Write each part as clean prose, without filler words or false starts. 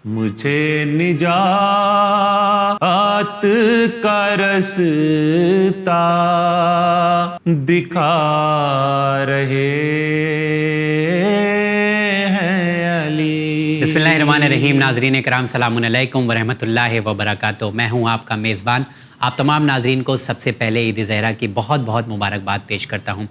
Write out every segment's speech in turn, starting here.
مجھے نجات کا رستہ دکھا رہے ہیں علی۔ بسم اللہ الرحمن الرحیم۔ ناظرین کرام سلام علیکم ورحمۃ اللہ وبرکاتہ۔ میں ہوں آپ کا میزبان۔ آپ تمام ناظرین کو سب سے پہلے عید ظہرہ کی بہت بہت مبارکباد پیش کرتا ہوں۔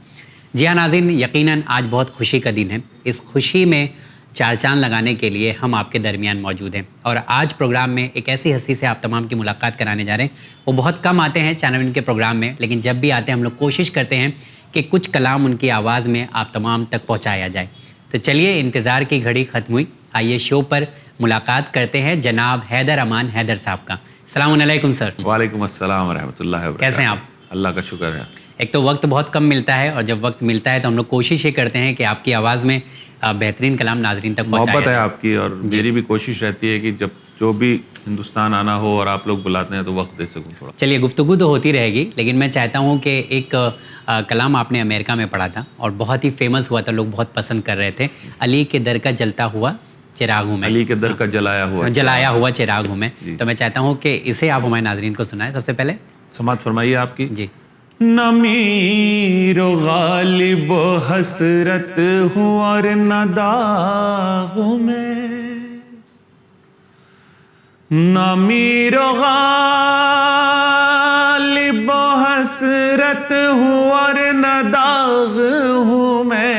جی ہاں ناظرین، یقیناً آج بہت خوشی کا دن ہے۔ اس خوشی میں چار چاند لگانے کے لیے ہم آپ کے درمیان موجود ہیں، اور آج پروگرام میں ایک ایسی ہستی سے آپ تمام کی ملاقات کرانے جا رہے ہیں۔ وہ بہت کم آتے ہیں چینل ان کے پروگرام میں، لیکن جب بھی آتے ہیں ہم لوگ کوشش کرتے ہیں کہ کچھ کلام ان کی آواز میں آپ تمام تک پہنچایا جائے۔ تو چلیے، انتظار کی گھڑی ختم ہوئی، آئیے شو پر ملاقات کرتے ہیں جناب حیدر امان حیدر صاحب کا۔ السلام علیکم سر۔ وعلیکم السلام ورحمۃ اللہ وبرکاتہ۔ کیسے ہیں آپ؟ اللہ کا شکر ہے۔ ایک تو وقت بہت کم ملتا ہے، اور جب وقت ملتا ہے تو ہم لوگ کوشش یہ کرتے ہیں کہ آپ کی آواز میں بہترین کلام ناظرین تک پہنچایا محبت ہے جائے۔ آپ کی، اور میری بھی کوشش رہتی ہے کہ جب جو بھی ہندوستان آنا ہو اور آپ لوگ بلاتے ہیں تو وقت دے سکوں تھوڑا۔ چلیے، گفتگو تو ہوتی رہے گی، لیکن میں چاہتا ہوں کہ ایک کلام آپ نے امریکہ میں پڑھا تھا اور بہت ہی فیمس ہوا تھا، لوگ بہت پسند کر رہے تھے۔ علی کے در کا جلتا ہوا چراغ ہوں میں، علی کے در کا جلایا ہوا چراغ ہوں میں۔ تو میں چاہتا ہوں کہ اسے آپ ہمارے ناظرین کو سنائیں۔ سب سے پہلے سماعت فرمائیے آپ کی۔ جی۔ نہ میر و غالب و حسرت ہوں اور نہ داغ میں، نہ میر و غالب و حسرت ہوں اور نہ داغ ہوں میں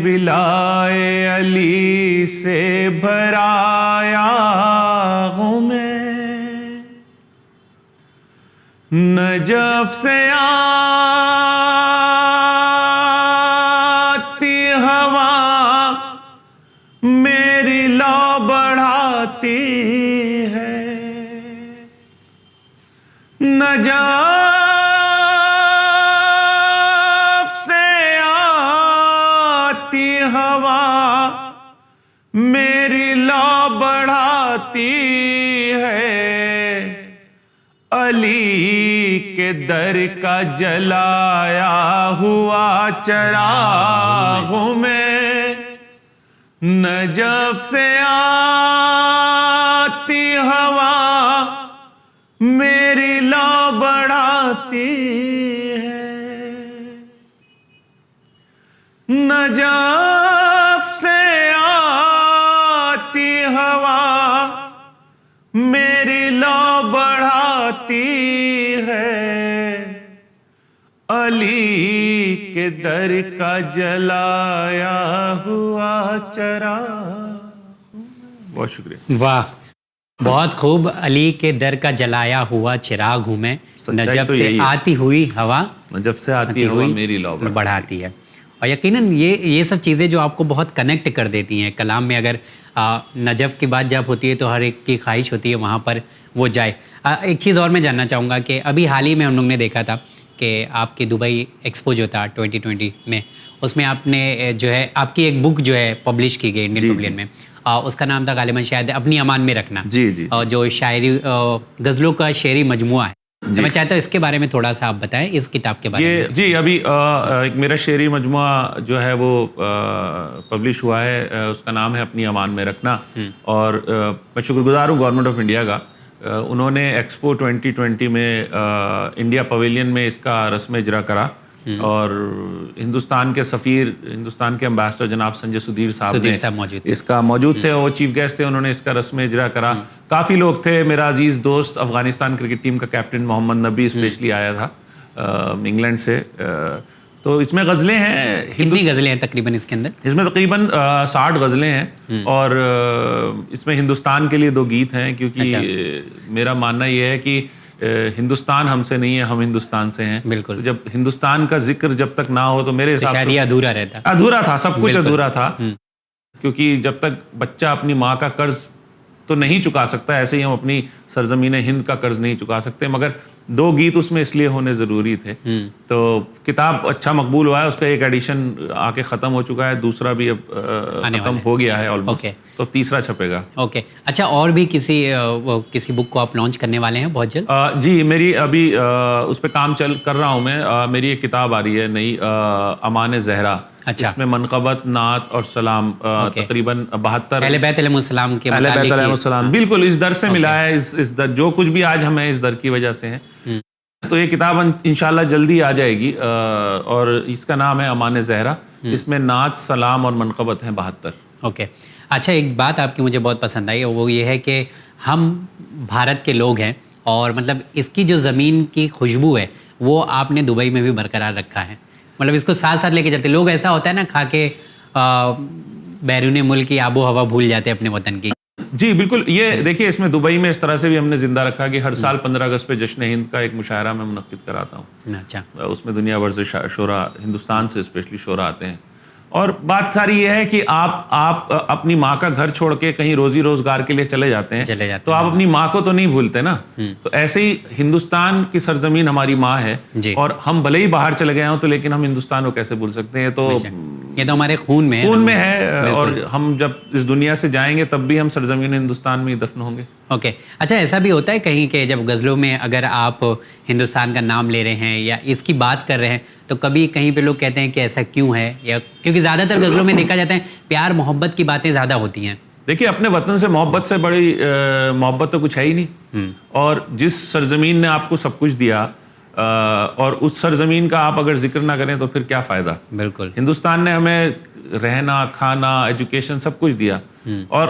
ولائے علی سے بھرایا ہوں میں، نجف سے آتی ہوا میری لو بڑھاتی ہے، نجف سے آتی ہوا میری لو بڑھاتی ہے، علی کے در کا جلایا ہوا چراغ میں، نجف سے آتی ہوا میری لو بڑھاتی ہے، نجف سے آتی ہوا میری لو بڑھاتی ہے، علی کے در کا جلایا ہوا چراغ۔ بہت شکریہ۔ واہ، بہت خوب۔ علی کے در کا جلایا ہوا چراغ ہوں میں، نجف سے آتی ہوئی ہوا، نجف سے آتی ہوا میری لو بڑھاتی ہے۔ اور یقیناً یہ سب چیزیں جو آپ کو بہت کنیکٹ کر دیتی ہیں کلام میں، اگر نجف کی بات جب ہوتی ہے تو ہر ایک کی خواہش ہوتی ہے وہاں پر وہ جائے۔ ایک چیز اور میں جاننا چاہوں گا کہ ابھی حال ہی میں ہم لوگ نے دیکھا تھا کہ آپ کی دبئی ایکسپو جو تھا 2020 میں، اس میں آپ نے جو ہے آپ کی ایک بک جو ہے پبلش کی گئی انڈین پویلین میں، اس کا نام تھا غالباً شاید اپنی امان میں رکھنا، جو شاعری غزلوں کا شعری مجموعہ ہے۔ تو میں چاہتا ہوں اس کے بارے میں تھوڑا سا آپ بتائیں، اس کتاب کے بارے میں۔ جی، ابھی ایک میرا شعری مجموعہ جو ہے وہ پبلش ہوا ہے، اس کا نام ہے اپنی امان میں رکھنا، اور میں شکر گزار ہوں گورنمنٹ آف انڈیا کا۔ انہوں نے ایکسپو 2020 میں انڈیا پویلین میں اس کا رسم اجرا کرا، اور ہندوستان کے سفیر، ہندوستان کے امبیسڈر جناب سنجے سدھیر صاحب نے اس کا موجود تھے، وہ چیف گیسٹ تھے، انہوں نے اس کا رسم اجرا کرا۔ کافی لوگ تھے، میرا عزیز دوست افغانستان کرکٹ ٹیم کا کیپٹن محمد نبی اسپیشلی آیا تھا انگلینڈ سے۔ تو اس میں غزلیں ہیں، کتنی غزلیں ہیں تقریباً اس کے اندر؟ اس میں تقریباً 60 غزلیں ہیں، اور اس میں ہندوستان کے لیے 2 گیت ہیں، کیونکہ میرا ماننا یہ ہے کہ ہندوستان ہم سے نہیں ہے، ہم ہندوستان سے ہیں۔ بالکل۔ جب ہندوستان کا ذکر جب تک نہ ہو تو میرے حساب سے یہ ادھورا رہتا، ادھورا تھا، سب کچھ ادھورا تھا، کیونکہ جب تک بچہ اپنی ماں کا قرض تو نہیں چکا سکتا، ایسے ہی ہم اپنی سرزمین ہند کا قرض نہیں چکا سکتے، مگر 2 گیت اس میں اس لیے ہونے ضروری تھے۔ تو کتاب اچھا مقبول ہوا ہے، اس کا ایک ایڈیشن آ کے ختم ہو چکا ہے، دوسرا بھی اب ختم ہو گیا ہے آلموسٹ، تو تیسرا چھپے گا۔ اوکے، اچھا، اور بھی کسی بک کو آپ لانچ کرنے والے ہیں بہت جلد؟ جی، میری ابھی اس پہ کام کر رہا ہوں میں، میری ایک کتاب آ رہی ہے نئی، امان زہرا، اچھا. اس میں منقبت، نعت اور سلام تقریباً 72 اہل بیت علیہ السلام کے اہل بیت متعلق علیہ السلام بالکل اس در سے ملا ہے. اس در جو کچھ بھی آج ہمیں اس در کی وجہ سے ہیں. تو یہ کتاب انشاءاللہ جلدی آ جائے گی اور اس کا نام ہے امان زہرا. اس میں نعت، سلام اور منقبت ہیں 72. اوکے. اچھا، ایک بات آپ کی مجھے بہت پسند آئی، وہ یہ ہے کہ ہم بھارت کے لوگ ہیں اور مطلب اس کی جو زمین کی خوشبو ہے وہ آپ نے دبئی میں بھی برقرار رکھا ہے. مطلب اس کو ساتھ ساتھ لے کے چلتے. لوگ ایسا ہوتا ہے نا کھا کے بیرون ملک کی آب و ہوا بھول جاتے ہیں اپنے وطن کی. جی بالکل. یہ دیکھیے اس میں دبئی میں اس طرح سے بھی ہم نے زندہ رکھا کہ ہر سال 15 اگست پہ جشن ہند کا ایک مشاعرہ میں منعقد کراتا ہوں. اچھا. اس میں دنیا بھر سے شعراء، ہندوستان سے اسپیشلی شعراء آتے ہیں. اور بات ساری یہ ہے کہ آپ اپنی ماں کا گھر چھوڑ کے کہیں روزی روزگار کے لیے چلے جاتے ہیں تو آپ اپنی ماں کو تو نہیں بھولتے نا. تو ایسے ہی ہندوستان کی سرزمین ہماری ماں ہے اور ہم بھلے ہی باہر چلے گئے ہوں تو لیکن ہم ہندوستان کو کیسے بھول سکتے ہیں. تو یہ تو ہمارے خون میں ہے اور ہم جب اس دنیا سے جائیں گے تب بھی ہم سرزمین ہندوستان میں ہی دفن ہوں گے. اوکے. اچھا، ایسا بھی ہوتا ہے کہیں کہ جب غزلوں میں اگر آپ ہندوستان کا نام لے رہے ہیں یا اس کی بات کر رہے ہیں تو کبھی کہیں پہ لوگ کہتے ہیں کہ ایسا کیوں ہے؟ یا کیونکہ زیادہ تر غزلوں میں دیکھا جاتا ہے پیار محبت کی باتیں زیادہ ہوتی ہیں. دیکھیے اپنے وطن سے محبت سے بڑی محبت تو کچھ ہے ہی نہیں. اور جس سرزمین نے آپ کو سب کچھ دیا اور اس سرزمین کا آپ اگر ذکر نہ کریں تو پھر کیا فائدہ. بالکل. ہندوستان نے ہمیں رہنا، کھانا، ایجوکیشن سب کچھ دیا اور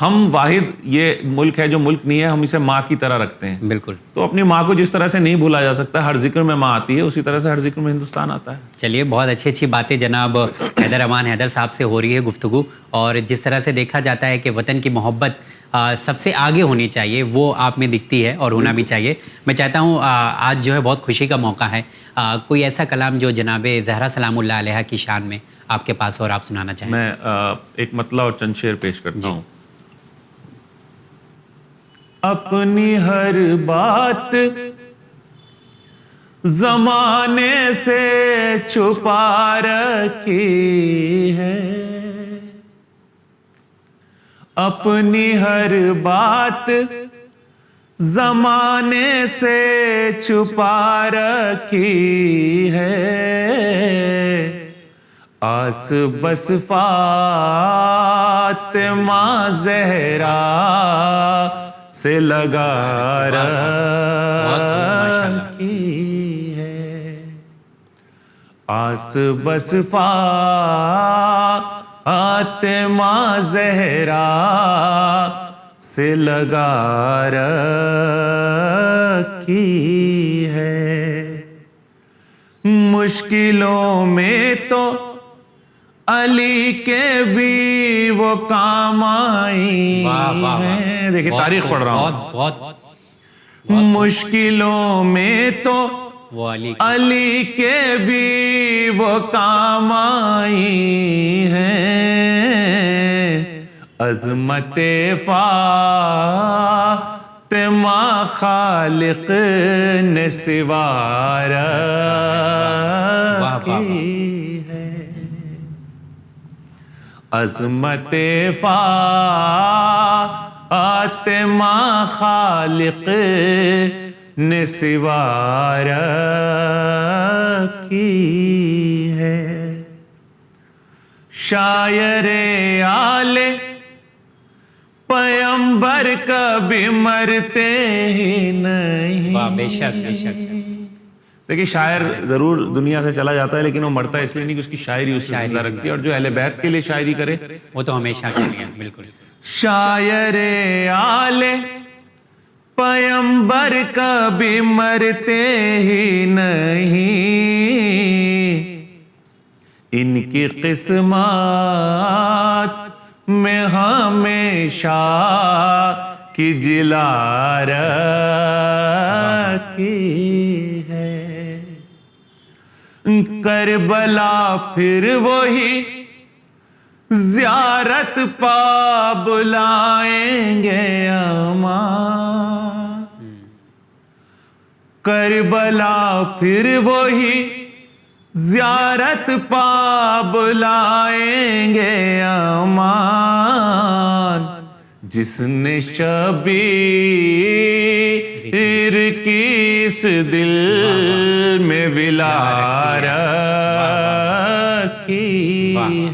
ہم واحد یہ ملک ہے جو ملک نہیں ہے، ہم اسے ماں کی طرح رکھتے ہیں. بالکل. تو اپنی ماں کو جس طرح سے نہیں بھولا جا سکتا، ہر ذکر میں ماں آتی ہے، اسی طرح سے ہر ذکر میں ہندوستان آتا ہے. چلیے، بہت اچھی باتیں جناب حیدر امان حیدر صاحب سے ہو رہی ہے گفتگو. اور جس طرح سے دیکھا جاتا ہے کہ وطن کی محبت سب سے آگے ہونی چاہیے، وہ آپ میں دکھتی ہے اور ہونا بھی چاہیے. میں چاہتا ہوں آج جو ہے بہت خوشی کا موقع ہے، کوئی ایسا کلام جو جناب زہرا سلام اللہ علیہ کی شان میں آپ کے پاس اور آپ سنانا چاہیں. میں ایک مطلع اور چند شعر پیش کرتا ہوں. اپنی ہر بات زمانے سے چھپا رکھی ہے، اپنی ہر بات زمانے سے چھپا رکھی ہے، آس بس فاطمہ زہرا سے لگا رکھی ہے، آس بس فاطمہ زہرا سے لگا رکھی ہے، مشکلوں میں تو علی کے بھی وہ کام آئی ہیں. دیکھیں تاریخ پڑھ رہا ہوں. مشکلوں میں تو علی کے بھی وہ کام آئی ہیں، عظمت فاطمہ خالق نے سوار کی ہے، عظمت فاطمہ خالق نے سوار کی ہے، شاعر آل پیمبر کبھی مرتے ہی نہیں. بے شک بے شک. دیکھیے شاعر ضرور دنیا سے چلا جاتا ہے لیکن وہ مرتا ہے اس لیے نہیں کہ اس کی شاعری اس سے زندہ رکھتی ہے، اور جو اہل بیت کے لیے شاعری کرے وہ تو ہمیشہ کے لیے. بالکل. شاعر آل پیمبر کبھی مرتے ہی نہیں، ان کی قسمت میں ہمیشہ کی جلا رکھی ہے، کربلا پھر وہی زیارت پا بلائیں گے اماں، کربلا پھر وہی زیارت پا بلائیں گے امان، جس نے شبیر کی اس دل میں ولا رکھی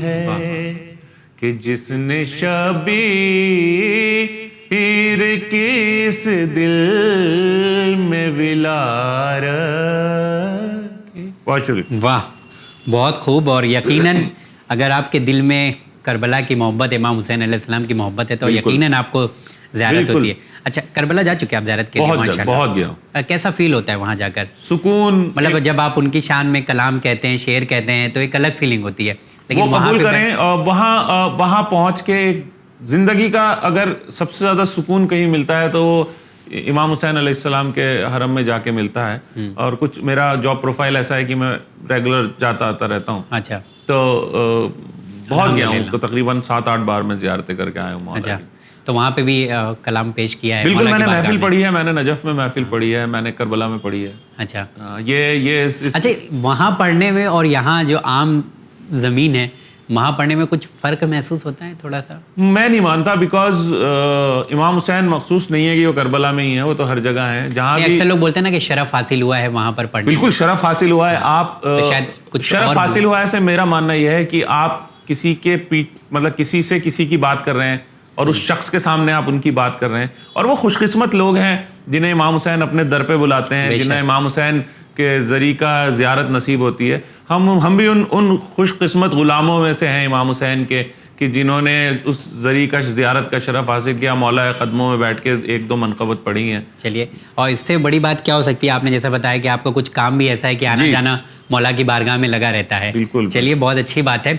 ہے کہ جس نے شبیر کی اس دل میں ولا رکھی. بہت شکریہ. واہ بہت خوب. اور یقیناً اگر آپ کے دل میں کربلا کی محبت, امام حسین علیہ السلام کی محبت ہے تو یقیناً آپ کو زیارت ہوتی ہے. اچھا کربلا جا چکے آپ زیارت کے لیے؟ ماشاءاللہ بہت گیا. کیسا فیل ہوتا ہے وہاں جا کر؟ سکون. مطلب جب آپ ان کی شان میں کلام کہتے ہیں, شعر کہتے ہیں تو ایک الگ فیلنگ ہوتی ہے. وہ قبول کریں. اور وہاں پہنچ کے زندگی کا اگر سب سے زیادہ سکون کہیں ملتا ہے تو وہ امام حسین علیہ السلام کے حرم میں جا کے ملتا ہے. اور کچھ میرا جاب پروفائل ایسا ہے کہ میں ریگولر جاتا آتا رہتا ہوں. اچھا تو بہت گیا ہوں, تو تقریباً 7-8 بار میں زیارتیں کر کے آیا ہوں. اچھا تو وہاں پہ بھی کلام پیش کیا ہے؟ بالکل, میں نے محفل پڑھی ہے, میں نے نجف میں محفل پڑھی ہے, میں نے کربلا میں پڑھی ہے. اچھا یہ اچھا وہاں پڑھنے میں اور یہاں جو عام زمین ہے وہاں پڑھنے میں کچھ فرق محسوس ہوتا ہے تھوڑا سا؟ میں نہیں مانتا, بیکاز امام حسین مخصوص نہیں ہے کہ وہ کربلا میں ہی ہے, وہ تو ہر جگہ ہیں جہاں بھی. اکثر لوگ بولتے ہیں نا کہ شرف حاصل ہوا ہے وہاں پر پڑھنے. بالکل شرف حاصل ہوا ہے. آپ شاید کچھ شرف حاصل ہوا ہے سے میرا ماننا یہ ہے کہ آپ کسی کے مطلب کسی سے کسی کی بات کر رہے ہیں اور اس شخص کے سامنے آپ ان کی بات کر رہے ہیں, اور وہ خوش قسمت لوگ ہیں جنہیں امام حسین اپنے در پہ بلاتے ہیں, جنہیں امام حسین کے ذریعے کا زیارت نصیب ہوتی ہے. ہم بھی ان خوش قسمت غلاموں میں سے ہیں امام حسین کے کہ جنہوں نے اس ذریعے کا زیارت کا شرف حاصل کیا, مولا قدموں میں بیٹھ کے 1-2 منقبت پڑھی ہیں. چلیے, اور اس سے بڑی بات کیا ہو سکتی ہے؟ آپ نے جیسا بتایا کہ آپ کو کچھ کام بھی ایسا ہے کہ آنا جانا مولا کی بارگاہ میں لگا رہتا ہے. بالکل. چلیے بہت اچھی بات ہے.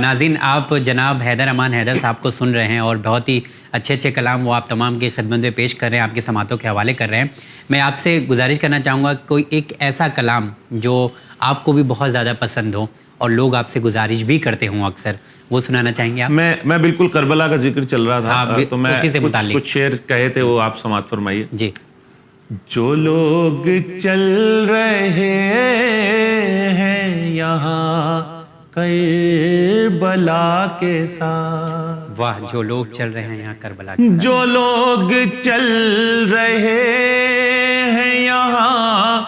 ناظرین آپ جناب حیدر امان حیدر صاحب کو سن رہے ہیں اور بہت ہی اچھے کلام وہ آپ تمام کی خدمت میں پیش کر رہے ہیں, آپ کی سماعتوں کے حوالے کر رہے ہیں. میں آپ سے گزارش کرنا چاہوں گا کوئی ایک ایسا کلام جو آپ کو بھی بہت زیادہ پسند ہو اور لوگ آپ سے گزارش بھی کرتے ہوں اکثر, وہ سنانا چاہیں گے آپ؟ میں بالکل کربلا کا ذکر چل رہا تھا تو میں کچھ شعر کہے تھے, وہ آپ سماعت فرمائیے. جی. جو لوگ چل رہے ہیں یہاں کربلا کے ساتھ. واہ, جو لوگ چل رہے ہیں یہاں کربلا کے ساتھ. جو لوگ چل رہے ہیں یہاں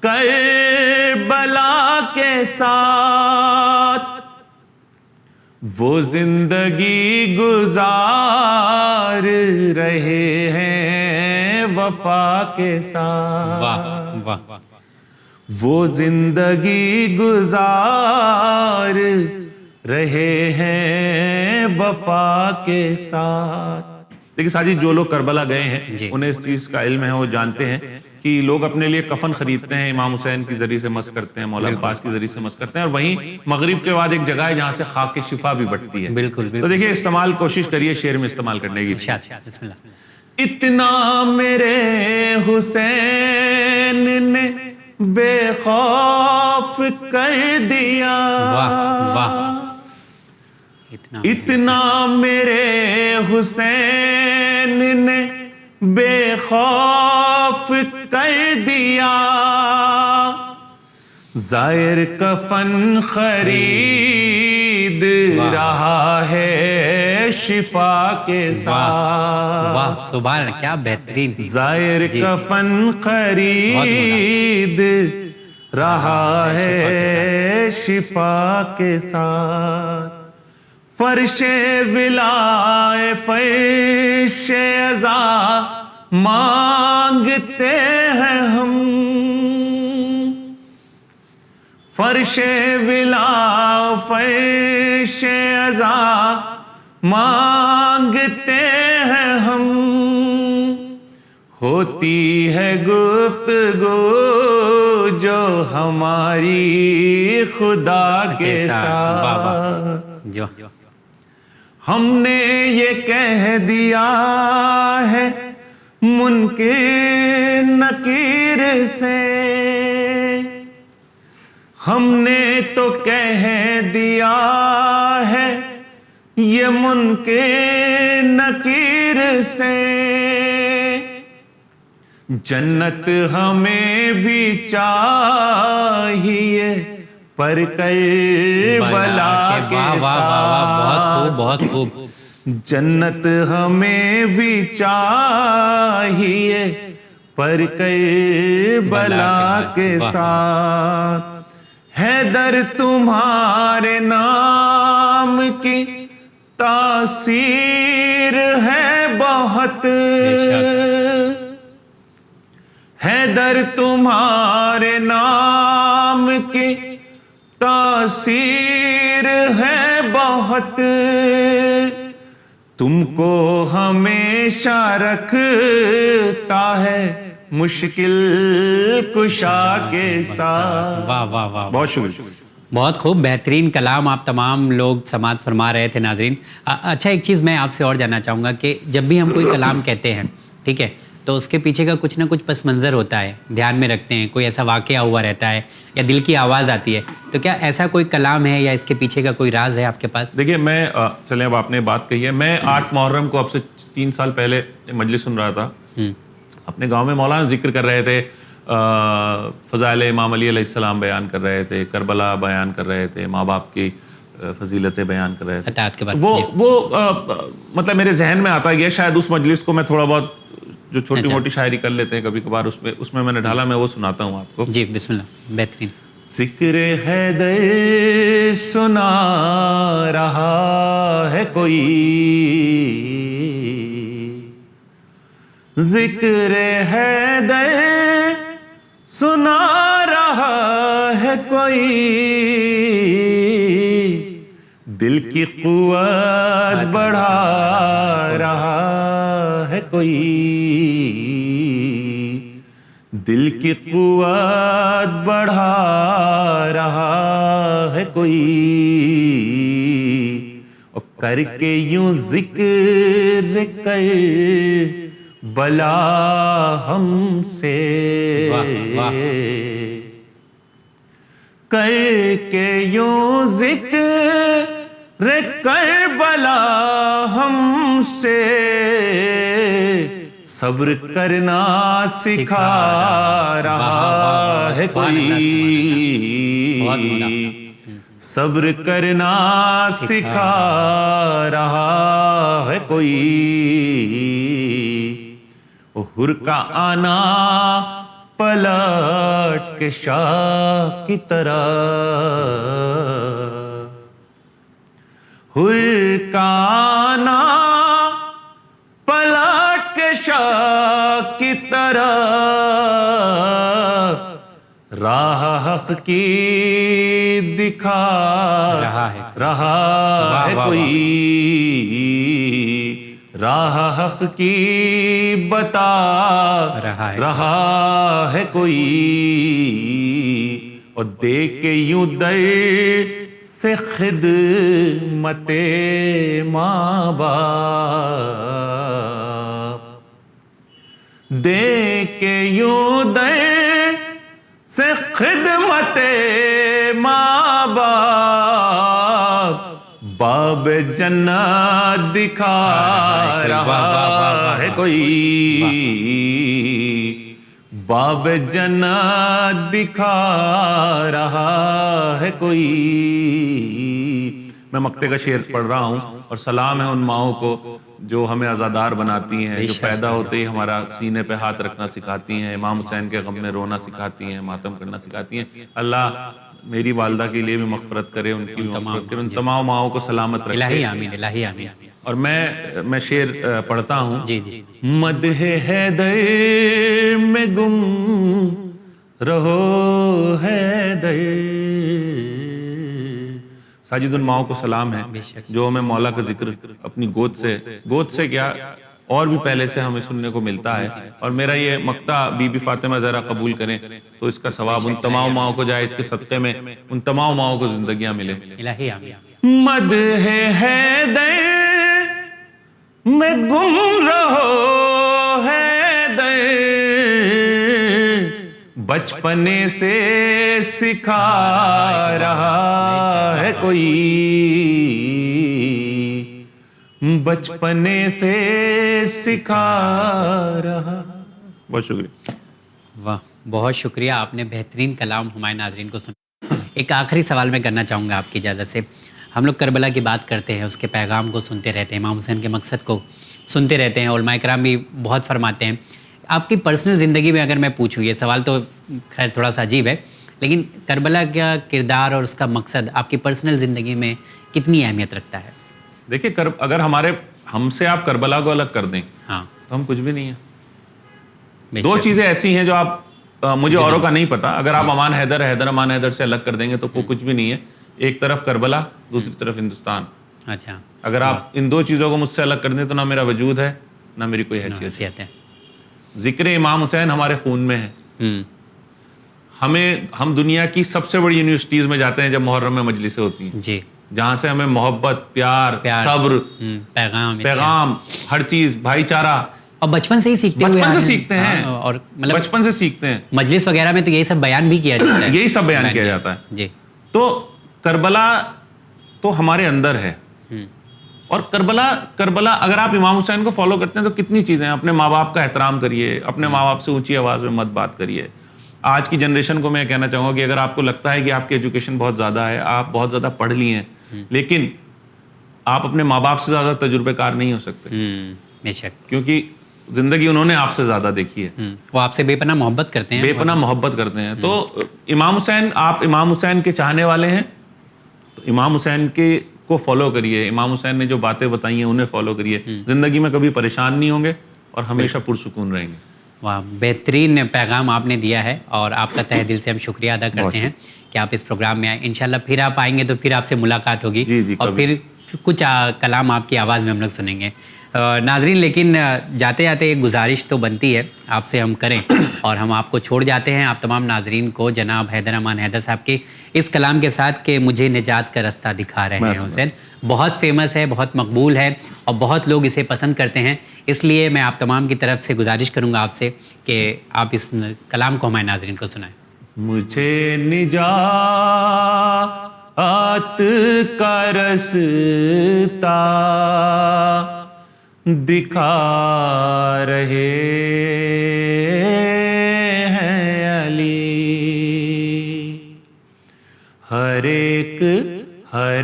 کربلا کے ساتھ, وہ زندگی گزار رہے ہیں وفا کے ساتھ. واہ واہ واہ. وہ زندگی گزار رہے ہیں وفا کے ساتھ. دیکھیں ساجد, جو لوگ کربلا گئے ہیں انہیں اس چیز کا علم ہے, وہ جانتے ہیں کہ لوگ اپنے لیے کفن خریدتے ہیں, امام حسین کی ذریعے سے مس کرتے ہیں, مولا عباس کی ذریعے سے مس کرتے ہیں, اور وہیں مغرب کے بعد ایک جگہ ہے جہاں سے خاک شفا بھی بٹتی ہے. بالکل. تو دیکھیں استعمال کوشش کریے شعر میں استعمال کرنے کی. بسم اللہ. اتنا میرے حسین نے بے خوف کر دیا, اتنا میرے حسین نے بے خوف کر دیا, زائر کفن خرید رہا ہے شفا کے ساتھ. واہ سبحان, کیا بہترین. زائر کفن خرید رہا ہے شفا کے ساتھ. فرش ولائے فرش عزا مانگتے ہیں ہم, فرش ولا فرش عزا مانگتے ہیں ہم, ہوتی ہے گفتگو جو ہماری خدا کے ساتھ. ہم نے یہ کہہ دیا ہے منکر نکیر سے, ہم نے تو کہہ دیا ہے یہ منکر نکیر سے, جنت ہمیں بھی چاہیے پر کربلا کے ساتھ. بہت خوب. جنت ہمیں بھی چاہیے پر کربلا کے ساتھ. حیدر تمہارے نام کی تاثیر ہے بہت، حیدر تمہارے نام کی تاثیر ہے بہت، تم کو ہمیشہ رکھتا ہے مشکل کشا کے ساتھ. واہ واہ واہ، بہت شکریہ. بہت خوب، بہترین کلام آپ تمام لوگ سماعت فرما رہے تھے ناظرین. اچھا ایک چیز میں آپ سے اور جاننا چاہوں گا کہ جب بھی ہم کوئی کلام کہتے ہیں، ٹھیک ہے، تو اس کے پیچھے کا کچھ نہ کچھ پس منظر ہوتا ہے، دھیان میں رکھتے ہیں، کوئی ایسا واقعہ ہوا رہتا ہے یا دل کی آواز آتی ہے، تو کیا ایسا کوئی کلام ہے یا اس کے پیچھے کا کوئی راز ہے آپ کے پاس؟ دیکھیے میں چلیں اب آپ نے بات کہی ہے، میں 8 محرم کو اب سے 3 سال پہلے مجلس سن رہا تھا. اپنے گاؤں میں مولانا ذکر کر رہے تھے، فضائل امام علی علیہ السلام بیان کر رہے تھے، کربلا بیان کر رہے تھے، ماں باپ کی فضیلتیں بیان کر رہے تھے. اطاعت کے بعد وہ مطلب میرے ذہن میں آتا گیا. شاید اس مجلس کو میں تھوڑا بہت جو چھوٹی موٹی شاعری کر لیتے ہیں کبھی کبھار، اس میں نے ڈھالا، میں وہ سناتا ہوں آپ کو. جی بسم اللہ. بہترین. ذکر حیدر سنا رہا ہے کوئی، ذکر حیدر سنا رہا ہے کوئی، دل کی قوت بڑھا رہا ہے کوئی، دل کی قوت بڑھا رہا ہے کوئی، اور کر کے یوں ذکر کر بلا ہم سے، کر کے یوں ذکر کر بلا ہم سے، صبر کرنا سکھا رہا ہے کوئی، صبر کرنا سکھا رہا ہے کوئی، حر کا آنا پلٹ کے شاہ کی طرح، حر کا آنا پلٹ کے شاہ کی طرح، راہ حق کی دکھا رہا ہے کوئی، راہ حق کی بتا رہا ہے کوئی، اور دیکھ کے یوں در سے خدمت ماں باپ، دیکھ کے یوں در سے خدمت ماں باپ، باب جنت دکھا رہا ہے کوئی، باب جنت دکھا رہا ہے کوئی. میں مقطع کا شعر پڑھ رہا ہوں، اور سلام ہے ان ماؤں کو جو ہمیں عزادار بناتی ہیں، جو پیدا ہوتے ہی ہمارا سینے پہ ہاتھ رکھنا سکھاتی ہیں، امام حسین کے غم میں رونا سکھاتی ہیں، ماتم کرنا سکھاتی ہیں. اللہ میری والدہ کے لیے بھی مغفرت کرے، ان کی بھی مغفرت کرے، ان تمام ماؤں کو سلامت رکھے. الہی آمین، الہی آمین. اور میں شعر پڑھتا ہوں. جی جی. مدح حیدر میں گم رہو حیدر. ساجد ان ماؤں کو سلام ہے جو ہمیں مولا کا ذکر اپنی گود سے کیا اور بھی پہلے سے ہمیں سننے کو ملتا ہے. اور میرا یہ مقطع بی بی فاطمہ زہرا قبول کریں تو اس کا ثواب ان تمام ماؤں کو جائے، اس کے صدقے میں ان تمام ماؤں کو زندگیاں ملے. الہی آمین. مدح حیدر میں گم رہو حیدر، بچپنے سے سکھا رہا ہے کوئی، بچپنے سے سکھا رہا. بہت شکریہ. واہ، بہت شکریہ، آپ نے بہترین کلام ہمارے ناظرین کو سنا. ایک آخری سوال میں کرنا چاہوں گا آپ کی اجازت سے. ہم لوگ کربلا کی بات کرتے ہیں، اس کے پیغام کو سنتے رہتے ہیں، امام حسین کے مقصد کو سنتے رہتے ہیں، علماء کرام بھی بہت فرماتے ہیں. آپ کی پرسنل زندگی میں اگر میں پوچھوں، یہ سوال تو خیر تھوڑا سا عجیب ہے، لیکن کربلا کا کردار اور اس کا مقصد آپ کی پرسنل زندگی میں کتنی اہمیت رکھتا ہے؟ دیکھیے اگر ہم سے آپ کربلا کو الگ کر دیں ہاں تو ہم کچھ بھی نہیں ہیں. دو چیزیں ایسی ہیں جو آپ مجھے اوروں کا نہیں پتا, اگر آپ امان حیدر سے الگ کر دیں گے تو کچھ بھی نہیں ہے. ایک طرف کربلا, دوسری طرف ہندوستان. اچھا, اگر آپ ان دو چیزوں کو مجھ سے الگ کر دیں تو نہ میرا وجود ہے نہ میری کوئی حیثیت ہے. ذکر امام حسین ہمارے خون میں ہے. ہم دنیا کی سب سے بڑی یونیورسٹیز میں جاتے ہیں جب محرم میں مجلسیں ہوتی ہیں جی, جہاں سے ہمیں محبت, پیار, صبر, پیغام, ہر چیز, بھائی چارہ اور بچپن سے ہی سیکھتے ہوئے بچپن سے سیکھتے ہیں. اور مطلب بچپن سے سیکھتے ہیں. مجلس وغیرہ میں تو یہی سب بیان بھی کیا جاتا ہے. یہی سب بیان کیا جاتا ہے. جی, تو کربلا تو ہمارے اندر ہے. اور کربلا اگر آپ امام حسین کو فالو کرتے ہیں تو کتنی چیزیں ہیں. اپنے ماں باپ کا احترام کریے, اپنے ماں باپ سے اونچی آواز میں مت بات کریے. آج کی جنریشن کو میں کہنا چاہوں گا کہ اگر آپ کو لگتا ہے کہ آپ کی ایجوکیشن بہت زیادہ ہے, آپ بہت زیادہ پڑھ لی ہیں, لیکن آپ اپنے ماں باپ سے زیادہ تجربے کار نہیں ہو سکتے. بے شک, کیونکہ زندگی انہوں نے آپ سے زیادہ دیکھی ہے. وہ آپ سے بے پناہ محبت کرتے ہیں. بے پناہ محبت کرتے ہیں. تو امام حسین, آپ امام حسین کے چاہنے والے ہیں تو امام حسین کو فالو کریے. امام حسین نے جو باتیں بتائی ہیں انہیں فالو کریے. زندگی میں کبھی پریشان نہیں ہوں گے اور ہمیشہ پرسکون رہیں گے. واہ, بہترین پیغام آپ نے دیا ہے اور آپ کا تہ دل سے ہم شکریہ ادا کرتے ہیں کہ آپ اس پروگرام میں آئے. انشاءاللہ پھر آپ آئیں گے تو پھر آپ سے ملاقات ہوگی اور پھر کچھ کلام آپ کی آواز میں ہم لوگ سنیں گے. ناظرین, لیکن جاتے جاتے ایک گزارش تو بنتی ہے آپ سے ہم کریں اور ہم آپ کو چھوڑ جاتے ہیں آپ تمام ناظرین کو جناب حیدر امان حیدر صاحب کے اس کلام کے ساتھ کہ مجھے نجات کا رستہ دکھا رہے ہیں حسین. بہت فیمس ہے, بہت مقبول ہے اور بہت لوگ اسے پسند کرتے ہیں. اس لیے میں آپ تمام کی طرف سے گزارش کروں گا آپ سے کہ آپ اس کلام کو ہمارے ناظرین کو سنائیں. مجھے نجات کا رستہ دکھا رہے ہیں علی. ہر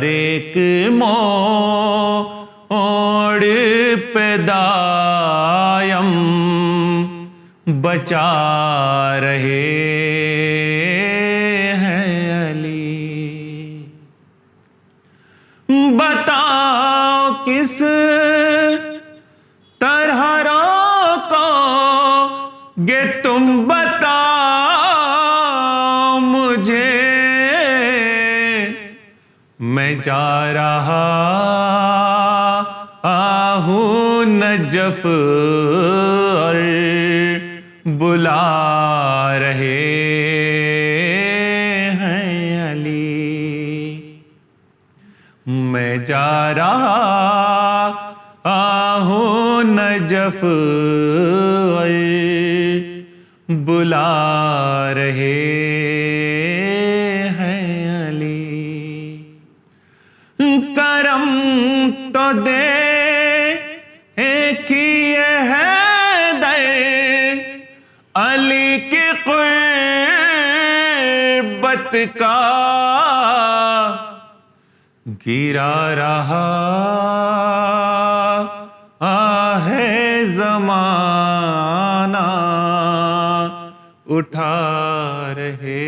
ایک موڑ پہ دائم بچا رہے ہیں علی. بتاؤ کس طرح روکو گے تم, بتاؤ مجھے, میں جا رہا ہوں نجف اور بلا رہے ہیں علی. میں جا رہا ہوں نجف اور بلا رہے ہیں علی. کرم تو دے کیے حیدر علی کی قربت کا, گرا رہا ہے زمانہ, اٹھا رہے